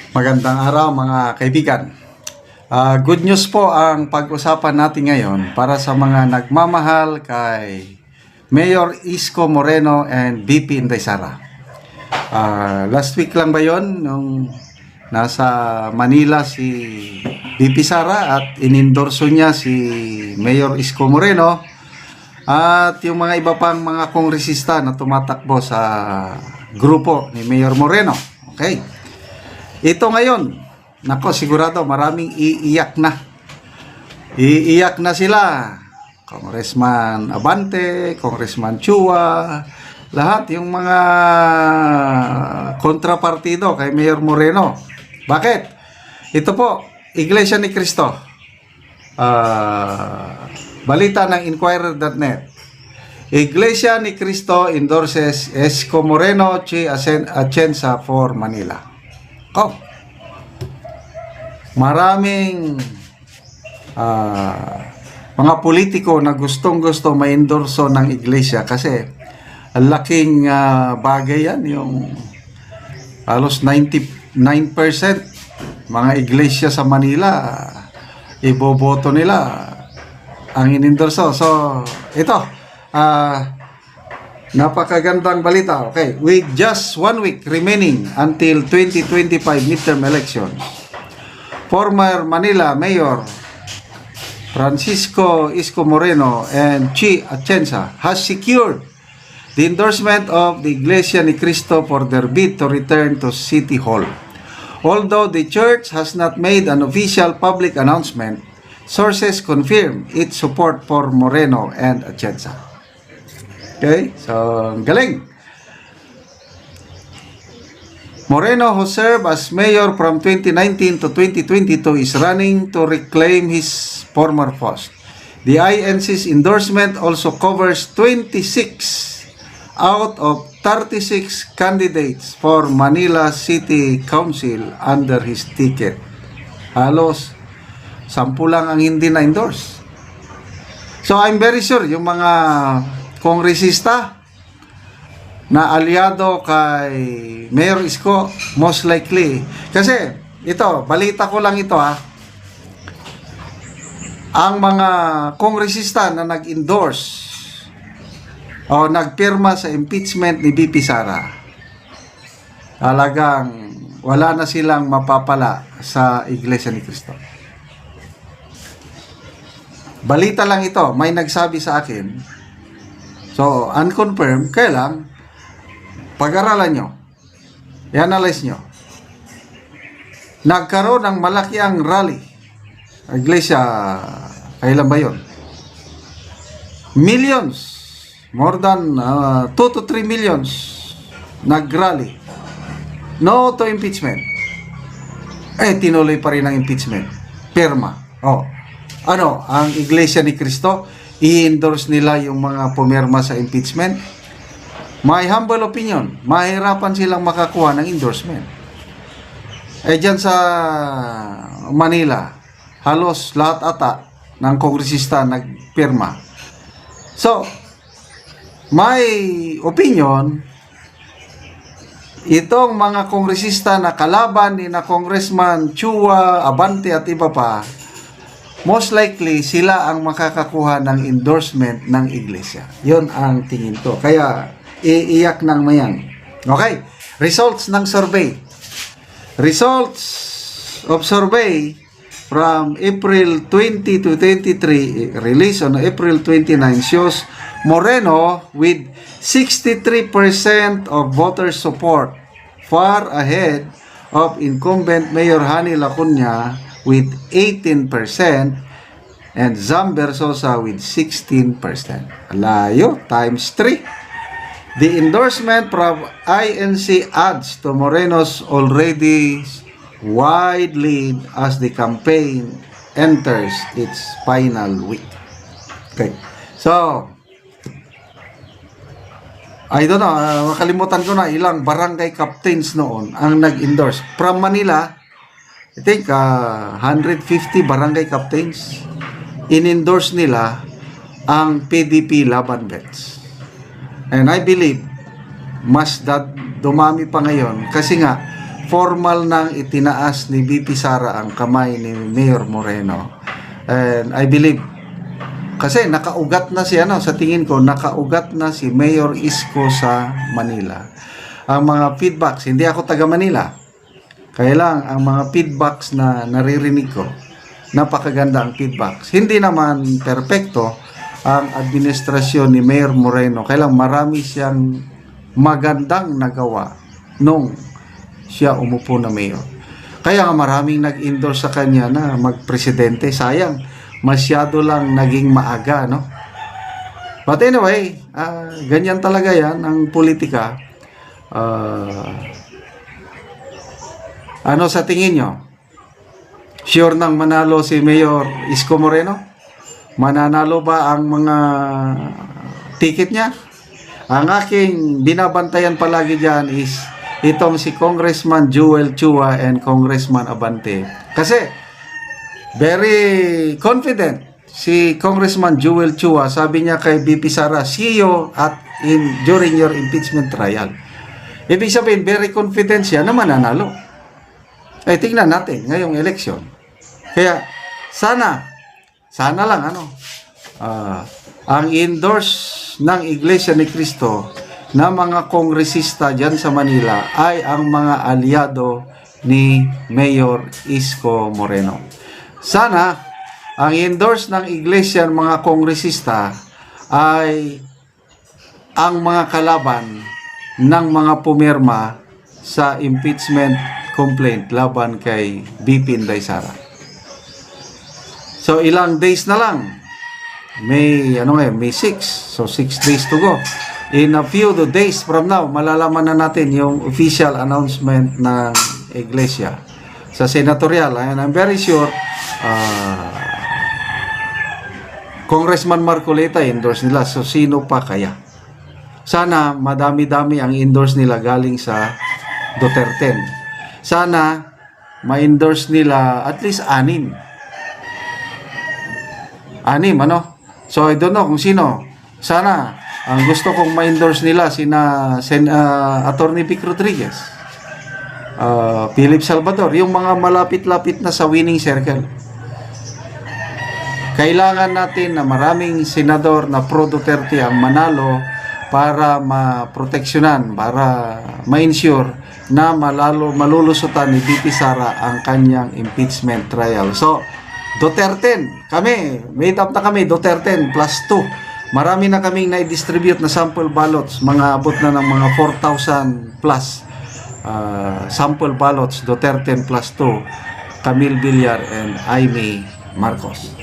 Magandang araw mga kaibigan. Good news po ang pag-usapan natin ngayon para sa mga nagmamahal kay Mayor Isko Moreno and VP Inday Sara. Last week lang ba yon nung nasa Manila si VP Sara at inendorso niya si Mayor Isko Moreno at yung mga iba pang mga kongresista na tumatakbo sa grupo ni Mayor Moreno. Okay. Ito ngayon, nako sigurado maraming iiyak na. Iiyak na sila. Congressman Abante, Congressman Chua, lahat yung mga kontrapartido kay Mayor Moreno. Bakit? Ito po, Iglesia ni Cristo. Balita ng Inquirer.net. Iglesia ni Cristo endorses Isko Moreno Chi Atienza for Manila. Maraming mga politiko na gustong-gusto ma-endorso ng iglesia kasi ang laking bagay yan, yung halos 99% mga iglesia sa Manila iboboto nila ang inendorso. So ito napakagandang balita. Okay, with just 1 week remaining until 2025 midterm elections, former Manila Mayor Francisco Isko Moreno and Chi Atienza has secured the endorsement of the Iglesia ni Cristo for their bid to return to City Hall. Although the church has not made an official public announcement, sources confirm its support for Moreno and Atienza. Okay, so galing. Moreno, who served as mayor from 2019 to 2022, is running to reclaim his former post. The INC's endorsement also covers 26 out of 36 candidates for Manila City Council under his ticket. Halos 10 lang ang hindi na-endorse. So I'm very sure yung mga kongresista na aliado kay Mayor Isko, most likely. Kasi, ito, balita ko lang ito ang mga kongresista na nag-endorse o nagpirma sa impeachment ni VP Sara, talagang wala na silang mapapala sa Iglesia ni Cristo. Balita lang ito, may nagsabi sa akin. So, unconfirmed, kaya lang, pag-aralan nyo, i-analyze nyo. Nagkaroon ng malakiang rally. Iglesia, kailan ba yun? Millions, more than 2 to 3 millions nag-rally. No to impeachment. Tinuloy pa rin ang impeachment. Pirma. Ano, ang Iglesia ni Cristo, i-endorse nila yung mga pumirma sa impeachment? My humble opinion, mahirapan silang makakuha ng endorsement. Dyan sa Manila, halos lahat ata ng kongresista nagpirma. So, my opinion, itong mga kongresista na kalaban ni na Congressman Chua, Abante at iba pa, most likely sila ang makakakuha ng endorsement ng iglesia. Yun ang tingin ko. Kaya iiyak ng mayan. Okay, results ng survey. Results of survey from April 20 to 23, released on April 29, shows Moreno with 63% of voter support, far ahead of incumbent Mayor Hani Lacuna with 18% and Zam Versosa with 16%. Layo, times 3. The endorsement from INC adds to Moreno's already wide lead as the campaign enters its final week. Okay. So, I don't know, makalimutan ko na ilang barangay captains noon ang nag-endorse. From Manila, I think 150 barangay captains in-endorse nila ang PDP Laban Bets. And I believe mas dumami pa ngayon kasi nga formal nang itinaas ni BP Sara ang kamay ni Mayor Moreno. And I believe, kasi nakaugat na si sa tingin ko, nakaugat na si Mayor Isko sa Manila. Ang mga feedbacks, hindi ako taga Manila, kaya lang ang mga feedbacks na naririnig ko, napakaganda ang feedbacks. Hindi naman perpekto ang administrasyon ni Mayor Moreno, kaya lang marami siyang magandang nagawa nung siya umupo na mayor. Kaya nga maraming nag-endorse sa kanya na magpresidente. Sayang, masyado lang naging maaga, no? But anyway, ganyan talaga yan ang politika. Ano sa tingin nyo? Sure nang manalo si Mayor Isko Moreno? Mananalo ba ang mga ticket niya? Ang aking binabantayan palagi dyan is itong si Congressman Joel Chua and Congressman Abante. Kasi very confident si Congressman Joel Chua. Sabi niya kay BP Sara, see you during your impeachment trial. Ibig sabihin, very confident siya na mananalo. Tingnan natin ngayong election. Kaya sana lang ang endorse ng Iglesia ni Cristo na mga kongresista dyan sa Manila ay ang mga aliado ni Mayor Isko Moreno. Sana ang endorse ng Iglesia ng mga kongresista ay ang mga kalaban ng mga pumirma sa impeachment complaint laban kay BP Inday Sara. So ilang days na lang, May 6, so 6 days to go. In a few days from now, malalaman na natin yung official announcement ng Iglesia sa senatorial. And I'm very sure Congressman Marcoleta endorse nila. So sino pa kaya? Sana madami-dami ang endorse nila galing sa Duterte. Sana ma-endorse nila at least 6. 6, ano? So I don't know kung sino. Sana ang gusto kong ma-endorse nila Attorney Vic Rodriguez, Philip Salvador, yung mga malapit-lapit na sa winning circle. Kailangan natin na maraming senador na pro-Duterte ang manalo para maproteksyonan, para ma-ensure na malulusutan ni BP Sara ang kanyang impeachment trial. So, Duterte, made up na kami, Duterte plus 2. Marami na kaming na-distribute na sample ballots, mga abot na ng mga 4,000 plus sample ballots, Duterte plus 2, Camille Villar and Aimee Marcos.